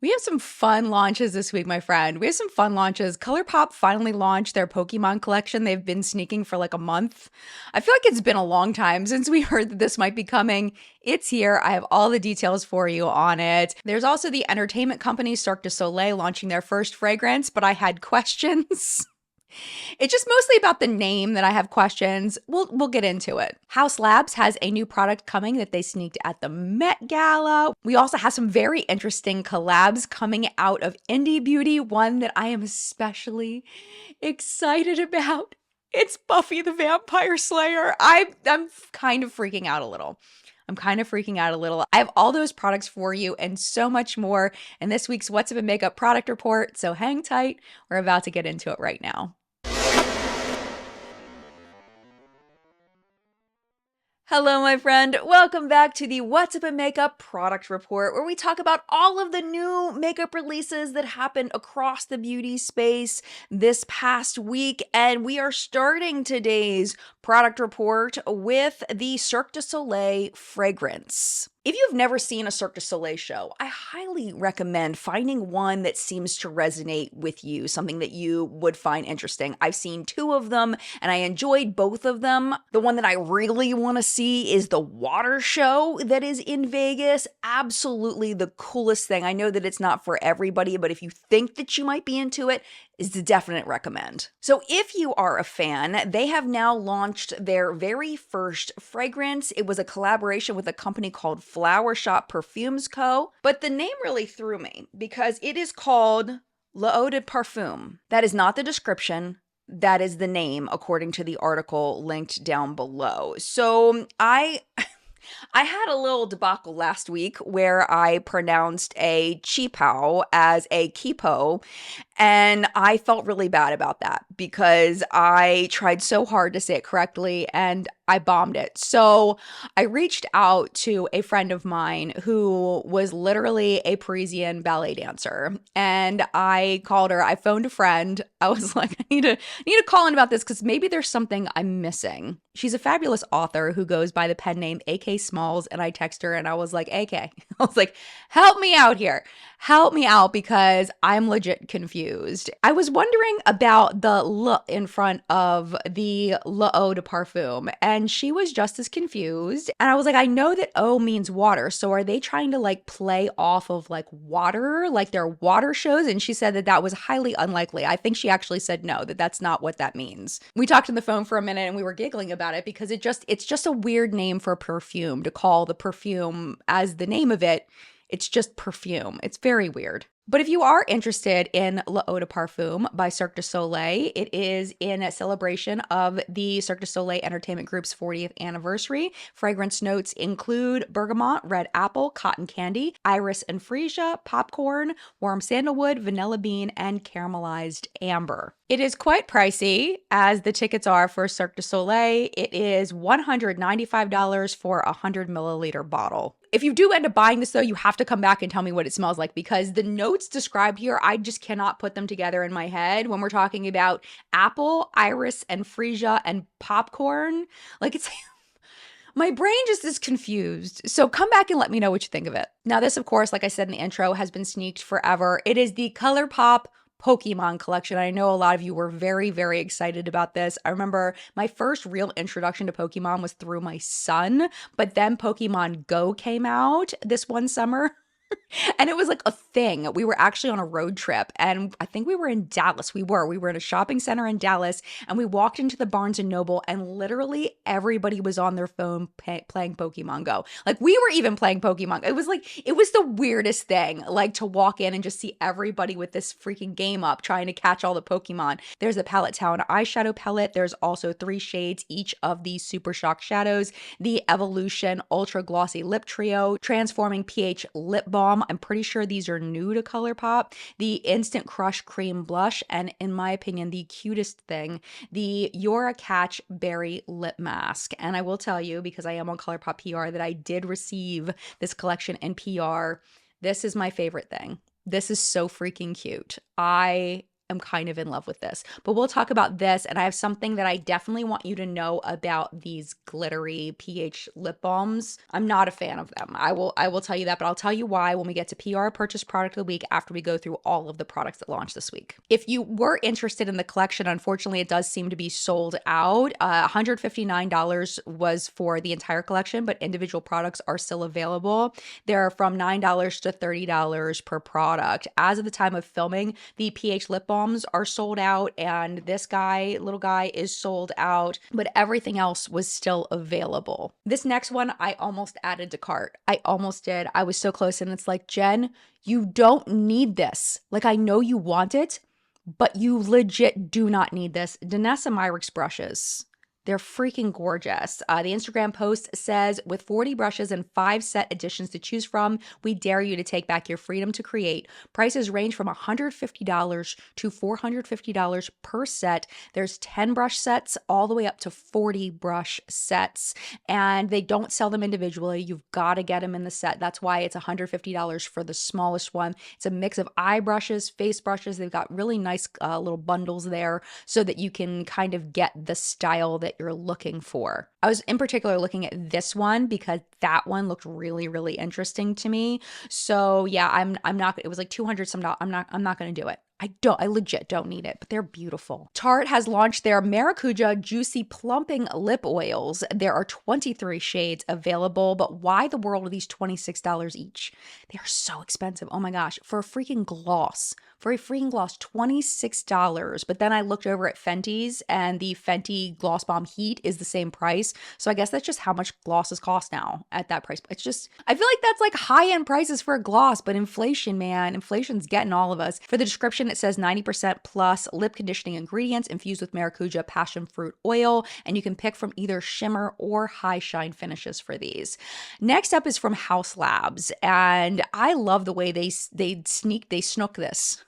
We have some fun launches this week, my friend. We have some fun launches. ColourPop finally launched their Pokemon collection. They've been sneaking for like a month. I feel like it's been a long time since we heard that this might be coming. It's here. I have all the details for you on it. There's also the entertainment company Cirque du Soleil launching their first fragrance, but I had questions. It's just mostly about the name that I have questions. We'll get into it. House Labs has a new product coming that they sneaked at the Met Gala. We also have some very interesting collabs coming out of indie beauty, one that I am especially excited about. It's Buffy the Vampire Slayer. I'm kind of freaking out a little. I have all those products for you and so much more in this week's What's Up in Makeup product report. So hang tight. We're about to get into it right now. Hello, my friend. Welcome back to the What's Up in Makeup product report, where we talk about all of the new makeup releases that happened across the beauty space this past week. And we are starting today's product report with the Cirque du Soleil fragrance. If you've never seen a Cirque du Soleil show, I highly recommend finding one that seems to resonate with you, something that you would find interesting. I've seen two of them and I enjoyed both of them. The one that I really want to see is the water show that is in Vegas. Absolutely the coolest thing. I know that it's not for everybody, but if you think that you might be into it, is a definite recommend. So if you are a fan, they have now launched their very first fragrance. It was a collaboration with a company called Flower Shop Perfumes Co. But the name really threw me because it is called L'Eau de Parfum. That is not the description. That is the name according to the article linked down below. So I had a little debacle last week where I pronounced a cheapo as a kipo, and I felt really bad about that because I tried so hard to say it correctly and I bombed it. So I reached out to a friend of mine who was literally a Parisian ballet dancer, and I called her. I phoned a friend. I was like, I need to call in about this because maybe there's something I'm missing. She's a fabulous author who goes by the pen name AK Smalls, and I text her and I was like, AK, I was like, help me out here. Help me out because I'm legit confused. I was wondering about the L in front of the L'Eau de Parfum, and she was just as confused. And I was like, I know that O means water, so are they trying to like play off of like water, like their water shows? And she said that that was highly unlikely. I think she actually said no, that that's not what that means. We talked on the phone for a minute and we were giggling about it because it's just a weird name for a perfume to call the perfume as the name of it. It's just perfume. It's very weird. But if you are interested in L'Eau de Parfum by Cirque du Soleil, it is in a celebration of the Cirque du Soleil Entertainment Group's 40th anniversary. Fragrance notes include bergamot, red apple, cotton candy, iris and freesia, popcorn, warm sandalwood, vanilla bean, and caramelized amber. It is quite pricey, as the tickets are for Cirque du Soleil. It is $195 for a 100 milliliter bottle. If you do end up buying this, though, you have to come back and tell me what it smells like because the notes described here, I just cannot put them together in my head when we're talking about apple, iris, and freesia and popcorn. Like it's my brain just is confused. So come back and let me know what you think of it. Now, this, of course, like I said in the intro, has been sneaked forever. It is the ColourPop Pokemon collection. I know a lot of you were very, very excited about this. I remember my first real introduction to Pokemon was through my son, but then Pokemon Go came out this one summer. And it was like a thing. We were actually on a road trip and I think we were in Dallas. We were in a shopping center in Dallas and we walked into the Barnes and Noble and literally everybody was on their phone playing Pokemon Go. Like we were even playing Pokemon. It was the weirdest thing, like to walk in and just see everybody with this freaking game up trying to catch all the Pokemon. There's a Palette Town eyeshadow palette. There's also 3 shades each of these Super Shock shadows, the Evolution Ultra Glossy Lip Trio, Transforming pH Lip Balm. I'm pretty sure these are new to ColourPop. The Instant Crush Cream Blush, and in my opinion, the cutest thing, the You're a Catch Berry Lip Mask. And I will tell you, because I am on ColourPop PR, that I did receive this collection in PR. This is my favorite thing. This is so freaking cute. I am kind of in love with this. But we'll talk about this, and I have something that I definitely want you to know about these glittery pH lip balms. I'm not a fan of them. I will tell you that, but I'll tell you why when we get to PR purchase product of the week after we go through all of the products that launched this week. If you were interested in the collection, unfortunately, it does seem to be sold out. $159 was for the entire collection, but individual products are still available. They're from $9 to $30 per product. As of the time of filming, the pH lip balms are sold out, and this little guy is sold out, but everything else was still available. This next one, I almost added to cart. I almost did. I was so close, and it's like, Jen, you don't need this. Like, I know you want it, but you legit do not need this. Danessa Myricks brushes. They're freaking gorgeous. The Instagram post says, with 40 brushes and 5 set additions to choose from, we dare you to take back your freedom to create. Prices range from $150 to $450 per set. There's 10 brush sets all the way up to 40 brush sets, and they don't sell them individually. You've got to get them in the set. That's why it's $150 for the smallest one. It's a mix of eye brushes, face brushes. They've got really nice little bundles there so that you can kind of get the style that you're looking for. I was in particular looking at this one because that one looked really, really interesting to me. So yeah, I'm not, it was like 200 some dollars. I'm not going to do it. I legit don't need it, but they're beautiful. Tarte has launched their Maracuja Juicy Plumping Lip Oils. There are 23 shades available, but why the world are these $26 each? They are so expensive. Oh my gosh, for a freaking gloss. For a freaking gloss, $26. But then I looked over at Fenty's, and the Fenty Gloss Bomb Heat is the same price. So I guess that's just how much glosses cost now at that price. It's just, I feel like that's like high-end prices for a gloss, but inflation, man, inflation's getting all of us. For the description, it says 90% plus lip conditioning ingredients infused with Maracuja passion fruit oil, and you can pick from either shimmer or high shine finishes for these. Next up is from Haus Labs, and I love the way they snook this.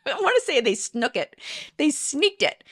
I want to say they snook it. They sneaked it.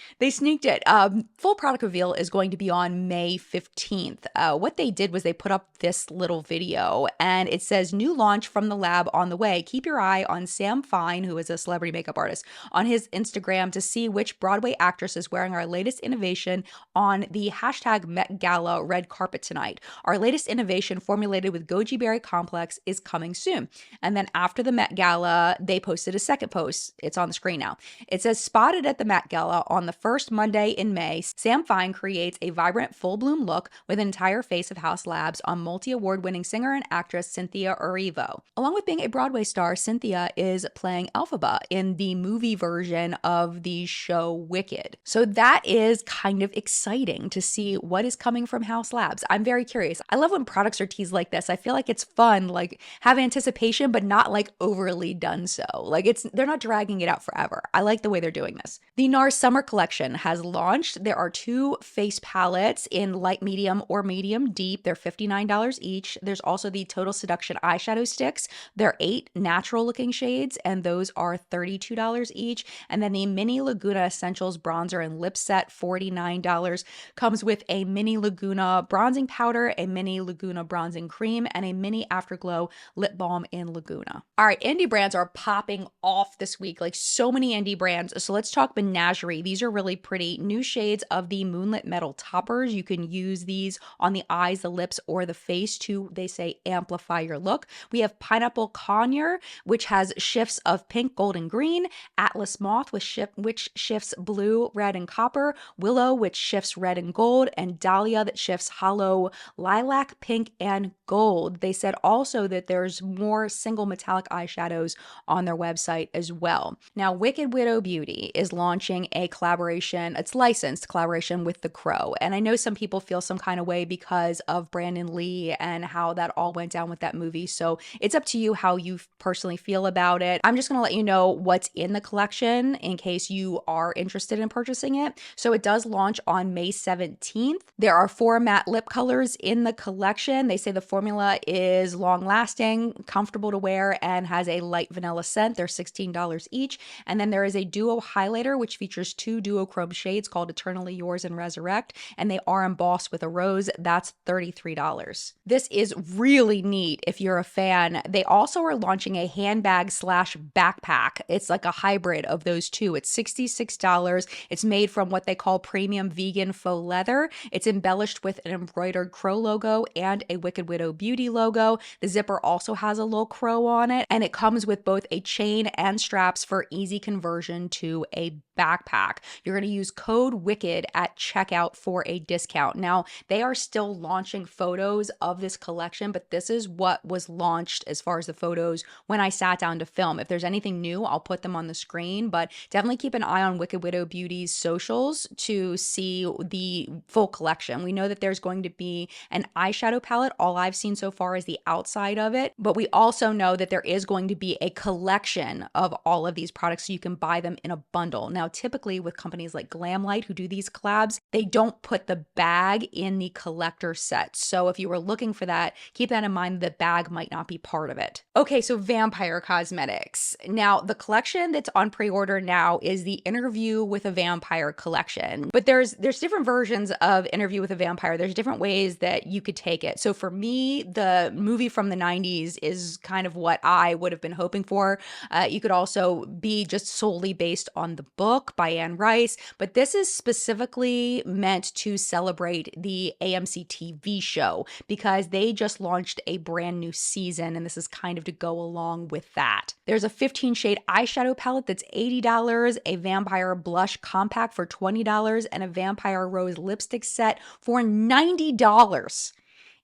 Full product reveal is going to be on May 15th. What they did was they put up this little video, and it says, new launch from the lab on the way. Keep your eye on Sam Fine, who is a celebrity makeup artist, on his Instagram to see which Broadway actress is wearing our latest innovation on the hashtag Met Gala red carpet tonight. Our latest innovation, formulated with goji berry complex, is coming soon. And then after the Met Gala, they posted a second post. It's on the screen now. It says, spotted at the Met Gala on the first Monday in May, Sam Fine creates a vibrant full bloom look with an entire face of Haus Labs on multi-award winning singer and actress Cynthia Erivo. Along with being a Broadway star, Cynthia is playing Elphaba in the movie version of the show Wicked. So that is kind of exciting to see what is coming from Haus Labs. I'm very curious. I love when products are teased like this. I feel like it's fun, like have anticipation, but not like overly done so. Like they're not dragging it out forever. I like the way they're doing this. The NARS Summer Collection has launched. There are 2 face palettes in light medium or medium deep. They're $59 each. There's also the Total Seduction eyeshadow sticks. They're 8 natural looking shades, and those are $32 each. And then the Mini Laguna Essentials bronzer and lip set, $49, comes with a Mini Laguna bronzing powder, a Mini Laguna bronzing cream, and a Mini Afterglow lip balm in Laguna. All right, indie brands are popping off this week. Like so many indie brands. So let's talk Menagerie. These are really pretty. New shades of the Moonlit Metal Toppers. You can use these on the eyes, the lips, or the face to, they say, amplify your look. We have Pineapple Conure, which has shifts of pink, gold, and green. Atlas Moth, which shifts blue, red, and copper. Willow, which shifts red and gold. And Dahlia, that shifts hollow lilac, pink, and gold. They said also that there's more single metallic eyeshadows on their website as well. Now, Wicked Widow Beauty is launching a collaboration, it's licensed collaboration with The Crow. And I know some people feel some kind of way because of Brandon Lee and how that all went down with that movie. So it's up to you how you personally feel about it. I'm just going to let you know what's in the collection in case you are interested in purchasing it. So it does launch on May 17th. There are 4 matte lip colors in the collection. They say the formula is long lasting, comfortable to wear, and has a light vanilla scent. They're $16 each. And then there is a duo highlighter, which features 2 duochrome shades called Eternally Yours and Resurrect, and they are embossed with a rose. That's $33. This is really neat if you're a fan. They also are launching a handbag slash backpack. It's like a hybrid of those two. It's $66. It's made from what they call premium vegan faux leather. It's embellished with an embroidered crow logo and a Wicked Widow Beauty logo. The zipper also has a little crow on it, and it comes with both a chain and straps for easy conversion to a backpack. You're going to use code WICKED at checkout for a discount. Now, they are still launching photos of this collection, but this is what was launched as far as the photos when I sat down to film. If there's anything new, I'll put them on the screen, but definitely keep an eye on Wicked Widow Beauty's socials to see the full collection. We know that there's going to be an eyeshadow palette. All I've seen so far is the outside of it, but we also know that there is going to be a collection of all of these products so you can buy them in a bundle. Now, typically with companies like Glamlight who do these collabs, they don't put the bag in the collector set. So if you were looking for that, keep that in mind. The bag might not be part of it. Okay, so Vampire Cosmetics. Now, the collection that's on pre-order now is the Interview with a Vampire collection. But there's different versions of Interview with a Vampire. There's different ways that you could take it. So for me, the movie from the 90s is kind of what I would have been hoping for. You could also be just solely based on the book by Anne Rice, but this is specifically meant to celebrate the AMC TV show because they just launched a brand new season, and this is kind of to go along with that. There's a 15 shade eyeshadow palette that's $80, a vampire blush compact for $20, and a vampire rose lipstick set for $90.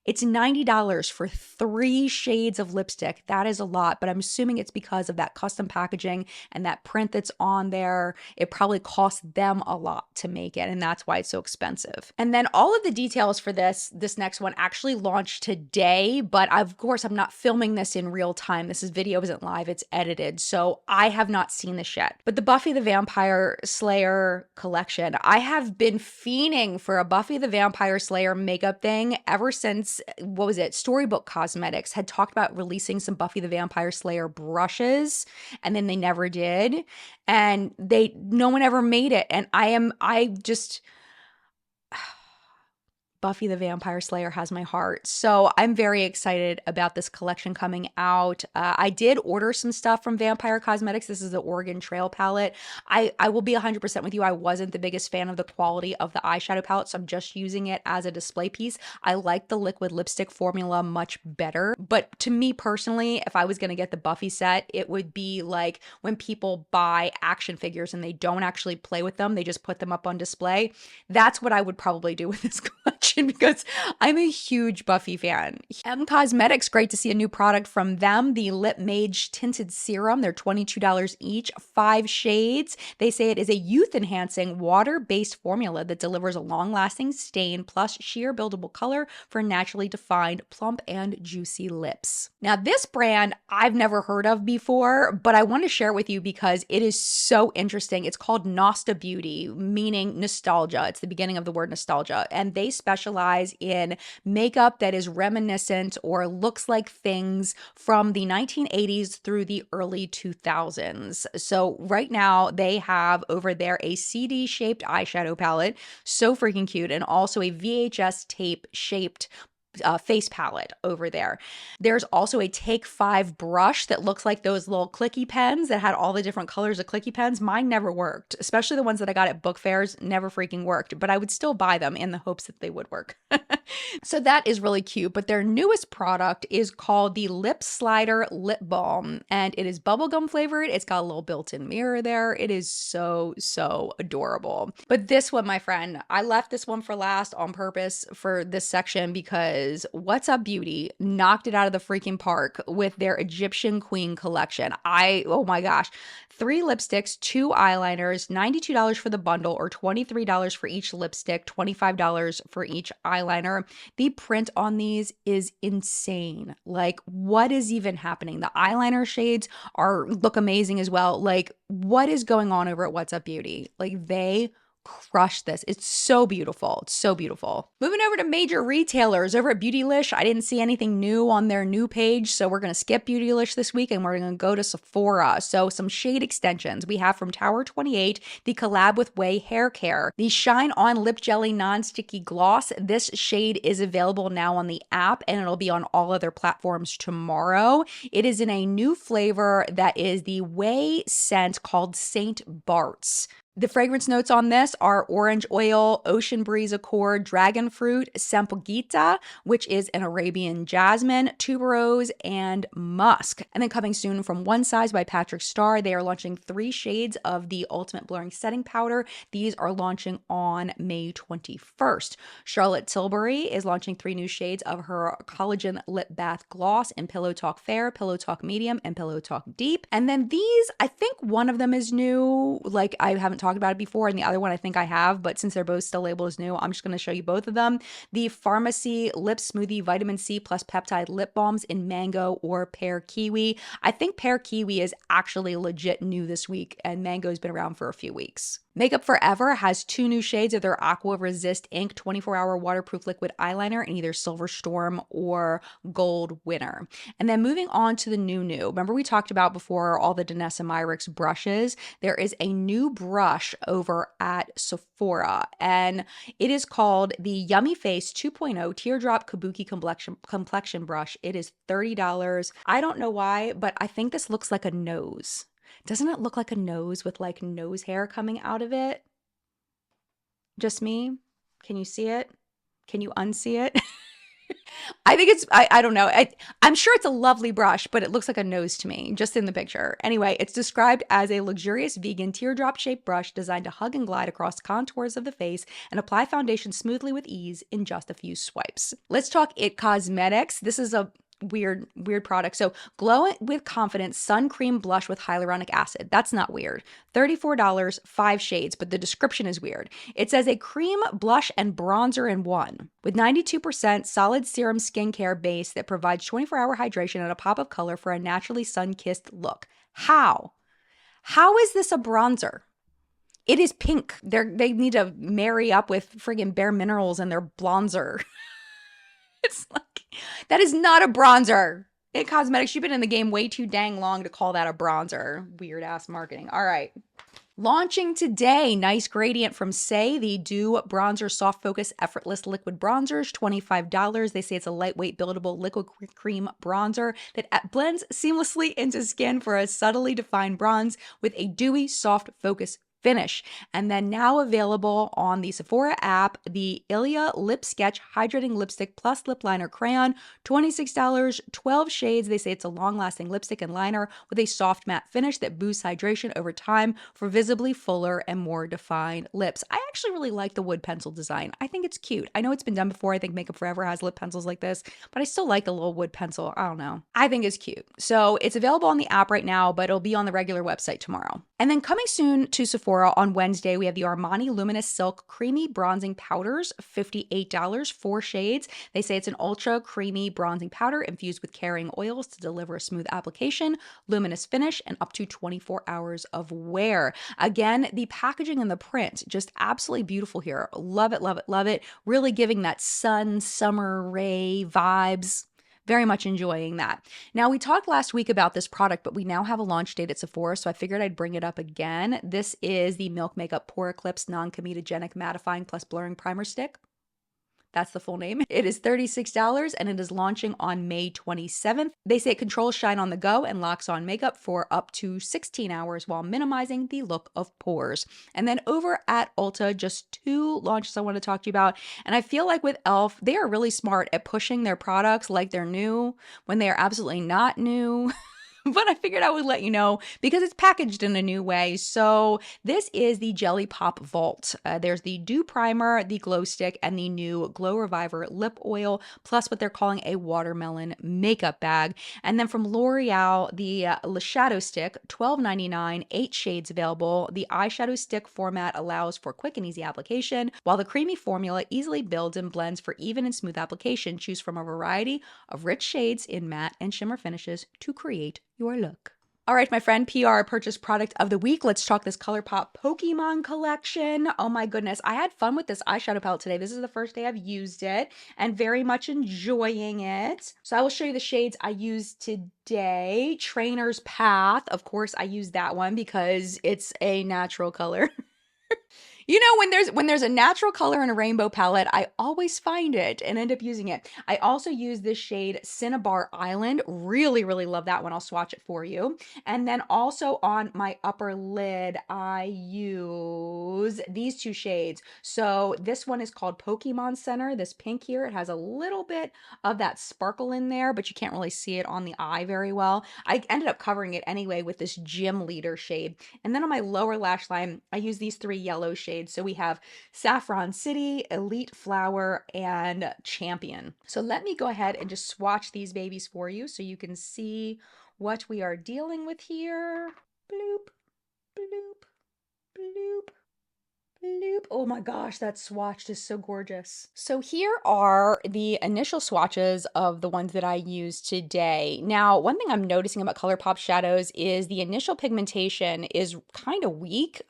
It's $90 for 3 shades of lipstick. That is a lot, but I'm assuming it's because of that custom packaging and that print that's on there. It probably cost them a lot to make it, and that's why it's so expensive. And then all of the details for this next one actually launched today, but of course I'm not filming this in real time. Video isn't live, it's edited, so I have not seen this yet. But the Buffy the Vampire Slayer collection, I have been fiending for a Buffy the Vampire Slayer makeup thing ever since what was it? Storybook Cosmetics had talked about releasing some Buffy the Vampire Slayer brushes, and then they never did. And no one ever made it. And Buffy the Vampire Slayer has my heart. So I'm very excited about this collection coming out. I did order some stuff from Vampire Cosmetics. This is the Oregon Trail palette. I will be 100% with you. I wasn't the biggest fan of the quality of the eyeshadow palette, so I'm just using it as a display piece. I like the liquid lipstick formula much better. But to me personally, if I was going to get the Buffy set, it would be like when people buy action figures and they don't actually play with them, they just put them up on display. That's what I would probably do with this collection, because I'm a huge Buffy fan. M Cosmetics, great to see a new product from them. The Lip Mage Tinted Serum. They're $22 each, 5 shades. They say it is a youth-enhancing, water-based formula that delivers a long-lasting stain plus sheer buildable color for naturally defined, plump, and juicy lips. Now, this brand I've never heard of before, but I want to share it with you because it is so interesting. It's called Nosta Beauty, meaning nostalgia. It's the beginning of the word nostalgia, and they specialize in makeup that is reminiscent or looks like things from the 1980s through the early 2000s. So right now they have over there a CD shaped eyeshadow palette, so freaking cute, and also a VHS tape shaped face palette over there. There's also a Take 5 brush that looks like those little clicky pens that had all the different colors of clicky pens. Mine never worked, especially the ones that I got at book fairs never freaking worked, but I would still buy them in the hopes that they would work. So that is really cute, but their newest product is called the Lip Slider Lip Balm, and it is bubblegum flavored. It's got a little built-in mirror there. It is so, so adorable. But this one, my friend, I left this one for last on purpose for this section because What's Up Beauty knocked it out of the freaking park with their Egyptian Queen collection. Oh my gosh, 3 lipsticks, 2 eyeliners, $92 for the bundle or $23 for each lipstick, $25 for each eyeliner. The print on these is insane. Like, what is even happening? The eyeliner shades look amazing as well. Like, what is going on over at What's Up Beauty? Like, they crushed this. It's so beautiful. It's so beautiful. Moving over to major retailers over at Beautylish. I didn't see anything new on their new page, so we're going to skip Beautylish this week and we're going to go to Sephora. So some shade extensions. We have from Tower 28, the collab with Way Hair Care, the Shine On Lip Jelly Non-Sticky Gloss. This shade is available now on the app and it'll be on all other platforms tomorrow. It is in a new flavor that is the Way scent called Saint Bart's. The fragrance notes on this are orange oil, ocean breeze accord, dragon fruit, sampogita, which is an Arabian jasmine, tuberose, and musk. And then coming soon from One Size by Patrick Starr, they are launching 3 shades of the Ultimate Blurring Setting Powder. These are launching on May 21st. Charlotte Tilbury is launching 3 new shades of her Collagen Lip Bath Gloss in Pillow Talk Fair, Pillow Talk Medium, and Pillow Talk Deep. And then these, I think one of them is new, like I haven't talked about it before, and the other one I think I have, but since they're both still labeled as new, I'm just going to show you both of them. The Farmacy Lip Smoothie Vitamin C plus Peptide Lip Balms in Mango or Pear Kiwi. I think Pear Kiwi is actually legit new this week, and Mango's been around for a few weeks. Makeup Forever has 2 new shades of their Aqua Resist Ink 24-hour waterproof liquid eyeliner in either Silver Storm or Gold Winter. And then moving on to the new. Remember we talked about before all the Danessa Myricks brushes? There is a new brush over at Sephora, and it is called the Yummy Face 2.0 Teardrop Kabuki Complexion Brush. It is $30. I don't know why, but I think this looks like a nose. Doesn't it look like a nose with like nose hair coming out of it? Just me? Can you see it? Can you unsee it? I think it's, I don't know. I'm sure it's a lovely brush, but it looks like a nose to me, just in the picture. Anyway, it's described as a luxurious vegan teardrop shaped brush designed to hug and glide across contours of the face and apply foundation smoothly with ease in just a few swipes. Let's talk It Cosmetics. This is a weird product. So Glow with Confidence Sun Cream Blush with Hyaluronic Acid. That's not weird. $34, 5 shades, but the description is weird. It says a cream, blush, and bronzer in one with 92% solid serum skincare base that provides 24-hour hydration and a pop of color for a naturally sun-kissed look. How is this a bronzer? It is pink. They need to marry up with friggin' Bare Minerals and their bronzer. It's like, that is not a bronzer. It Cosmetics, you've been in the game way too dang long to call that a bronzer. Weird ass marketing. All right. Launching today, nice gradient from Saie, the Dew Bronzer Soft Focus Effortless Liquid Bronzers, $25. They say it's a lightweight buildable liquid cream bronzer that blends seamlessly into skin for a subtly defined bronze with a dewy, soft focus finish. And then now available on the Sephora app, the Ilia Lip Sketch Hydrating Lipstick Plus Lip Liner Crayon, $26, 12 shades. They say it's a long-lasting lipstick and liner with a soft matte finish that boosts hydration over time for visibly fuller and more defined lips. I actually really like the wood pencil design. I think it's cute. I know it's been done before. I think Makeup Forever has lip pencils like this, but I still like the little wood pencil. I don't know. I think it's cute. So it's available on the app right now, but it'll be on the regular website tomorrow. And then coming soon to Sephora on Wednesday, we have the Armani Luminous Silk Creamy Bronzing Powders, $58, 4 shades. They say it's an ultra creamy bronzing powder infused with carrying oils to deliver a smooth application, luminous finish, and up to 24 hours of wear. Again, the packaging and the print, just absolutely beautiful here. Love it, love it, love it. Really giving that sun, summer ray vibes. Very much enjoying that. Now, we talked last week about this product, but we now have a launch date at Sephora, so I figured I'd bring it up again. This is the Milk Makeup Pore Eclipse Non-Comedogenic Mattifying Plus Blurring Primer Stick. That's the full name. It is $36 and it is launching on May 27th. They say it controls shine on the go and locks on makeup for up to 16 hours while minimizing the look of pores. And then over at Ulta, just 2 launches I want to talk to you about. And I feel like with e.l.f., they are really smart at pushing their products like they're new when they are absolutely not new. But I figured I would let you know because it's packaged in a new way. So this is the Jelly Pop Vault. There's the Dew Primer, the Glow Stick, and the new Glow Reviver Lip Oil, plus what they're calling a watermelon makeup bag. And then from L'Oreal, the Le Shadow Stick, $12.99, 8 shades available. The eyeshadow stick format allows for quick and easy application, while the creamy formula easily builds and blends for even and smooth application. Choose from a variety of rich shades in matte and shimmer finishes to create your look. All right, my friend, PR purchase product of the week. Let's talk this ColourPop Pokemon collection. Oh my goodness, I had fun with this eyeshadow palette today. This is the first day I've used it and very much enjoying it. So I will show you the shades I used today. Trainer's Path. Of course, I used that one because it's a natural color. You know, when there's a natural color in a rainbow palette, I always find it and end up using it. I also use this shade Cinnabar Island. Really, really love that one. I'll swatch it for you. And then also on my upper lid, I use these two shades. So this one is called Pokemon Center. This pink here, it has a little bit of that sparkle in there, but you can't really see it on the eye very well. I ended up covering it anyway with this Gym Leader shade. And then on my lower lash line, I use these three yellow shades. So we have Saffron City, Elite Flower, and Champion. So let me go ahead and just swatch these babies for you so you can see what we are dealing with here. Bloop, bloop, bloop. Bloop. Oh my gosh, that swatch is so gorgeous. So here are the initial swatches of the ones that I used today. Now, one thing I'm noticing about ColourPop shadows is the initial pigmentation is kind of weak.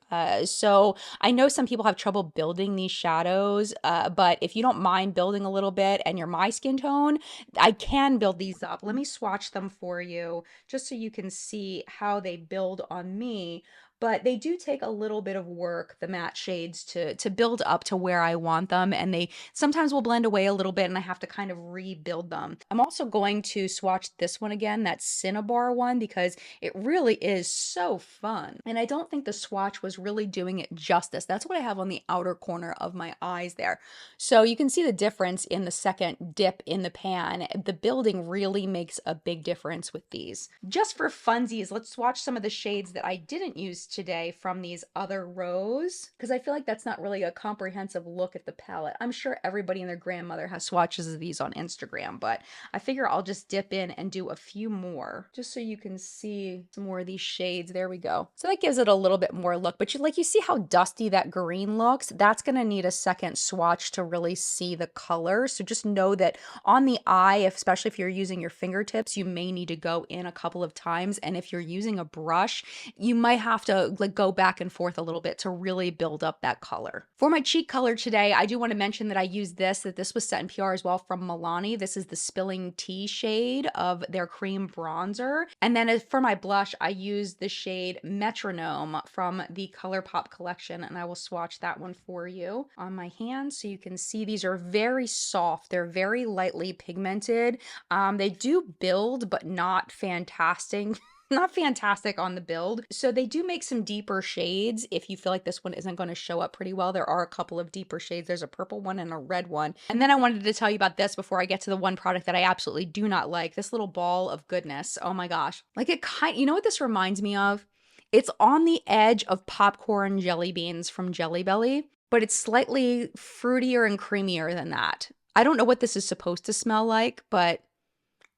So I know some people have trouble building these shadows, but if you don't mind building a little bit and you're my skin tone, I can build these up. Let me swatch them for you just so you can see how they build on me. But they do take a little bit of work, the matte shades, to build up to where I want them. And they sometimes will blend away a little bit and I have to kind of rebuild them. I'm also going to swatch this one again, that Cinnabar one, because it really is so fun. And I don't think the swatch was really doing it justice. That's what I have on the outer corner of my eyes there. So you can see the difference in the second dip in the pan. The building really makes a big difference with these. Just for funsies, let's swatch some of the shades that I didn't use today from these other rows, because I feel like that's not really a comprehensive look at the palette. I'm sure everybody and their grandmother has swatches of these on Instagram, but I figure I'll just dip in and do a few more just so you can see some more of these shades. There we go. So that gives it a little bit more look, but you see how dusty that green looks? That's going to need a second swatch to really see the color. So just know that on the eye, especially if you're using your fingertips, you may need to go in a couple of times. And if you're using a brush, you might have to like go back and forth a little bit to really build up that color. For my cheek color today, I do want to mention that I used that this was set in PR as well from Milani. This is the Spilling Tea shade of their cream bronzer. And then for my blush, I used the shade Metronome from the ColourPop collection, and I will swatch that one for you on my hand so you can see these are very soft. They're very lightly pigmented. They do build, but not fantastic. Not fantastic on the build. So they do make some deeper shades if you feel like this one isn't going to show up pretty well. There are a couple of deeper shades. There's a purple one and a red one. And then I wanted to tell you about this before I get to the one product that I absolutely do not like. This little ball of goodness. Oh my gosh. Like you know what this reminds me of? It's on the edge of popcorn jelly beans from Jelly Belly, but it's slightly fruitier and creamier than that. I don't know what this is supposed to smell like, but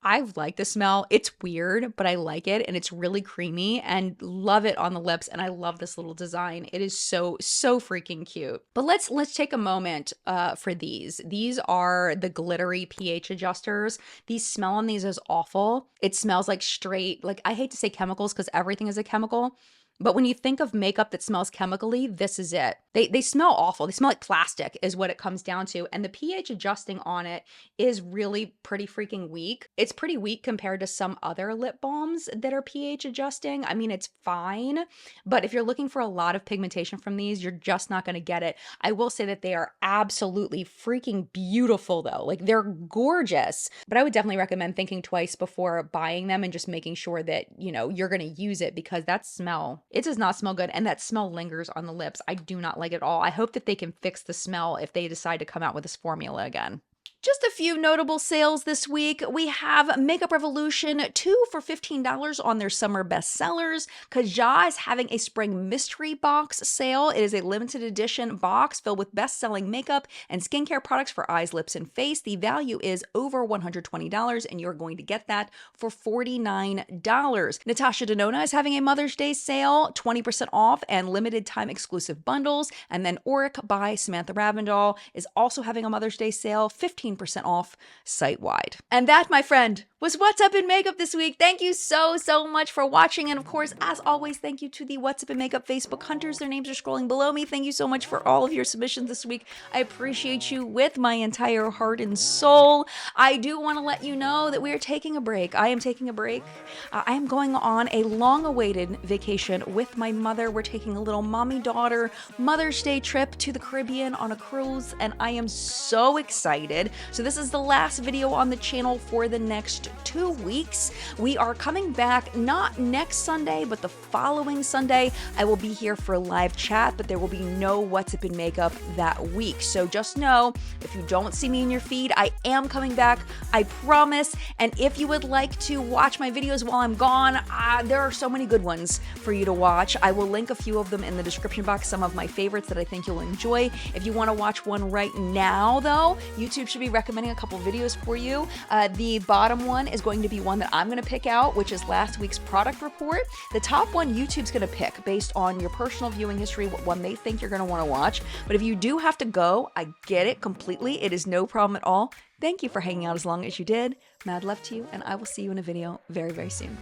I like the smell. It's weird, but I like it, and it's really creamy and love it on the lips, and I love this little design. It is so freaking cute. But let's take a moment for these. These are the glittery pH adjusters. The smell on these is awful. It smells like straight, like I hate to say chemicals because everything is a chemical. But when you think of makeup that smells chemically, this is it. They smell awful. They smell like plastic is what it comes down to. And the pH adjusting on it is really pretty freaking weak. It's pretty weak compared to some other lip balms that are pH adjusting. I mean, it's fine. But if you're looking for a lot of pigmentation from these, you're just not going to get it. I will say that they are absolutely freaking beautiful though. Like they're gorgeous. But I would definitely recommend thinking twice before buying them and just making sure that, you're going to use it, because that smell, it does not smell good, and that smell lingers on the lips. I do not like it at all. I hope that they can fix the smell if they decide to come out with this formula again. Just a few notable sales this week. We have Makeup Revolution 2 for $15 on their summer bestsellers. Kaja is having a spring mystery box sale. It is a limited edition box filled with best-selling makeup and skincare products for eyes, lips, and face. The value is over $120, and you're going to get that for $49. Natasha Denona is having a Mother's Day sale, 20% off and limited time exclusive bundles. And then Auric by Samantha Ravindal is also having a Mother's Day sale, 15% off site-wide. And that, my friend, was What's Up in Makeup this week. Thank you so much for watching. And of course, as always, thank you to the What's Up in Makeup Facebook hunters. Their names are scrolling below me. Thank you so much for all of your submissions this week. I appreciate you with my entire heart and soul. I do want to let you know that we are taking a break. I am taking a break. I am going on a long-awaited vacation with my mother. We're taking a little mommy-daughter Mother's Day trip to the Caribbean on a cruise, and I am so excited. So this is the last video on the channel for the next 2 weeks. We are coming back not next Sunday, but the following Sunday. I will be here for a live chat, but there will be no What's Up in Makeup that week. So just know, if you don't see me in your feed, I am coming back, I promise. And if you would like to watch my videos while I'm gone, there are so many good ones for you to watch. I will link a few of them in the description box, some of my favorites that I think you'll enjoy. If you want to watch one right now, though, YouTube should be recommending a couple videos for you. The bottom one is going to be one that I'm going to pick out, which is last week's product report. The top one YouTube's going to pick based on your personal viewing history, what one they think you're going to want to watch. But if you do have to go, I get it completely. It is no problem at all. Thank you for hanging out as long as you did. Mad love to you, and I will see you in a video very soon.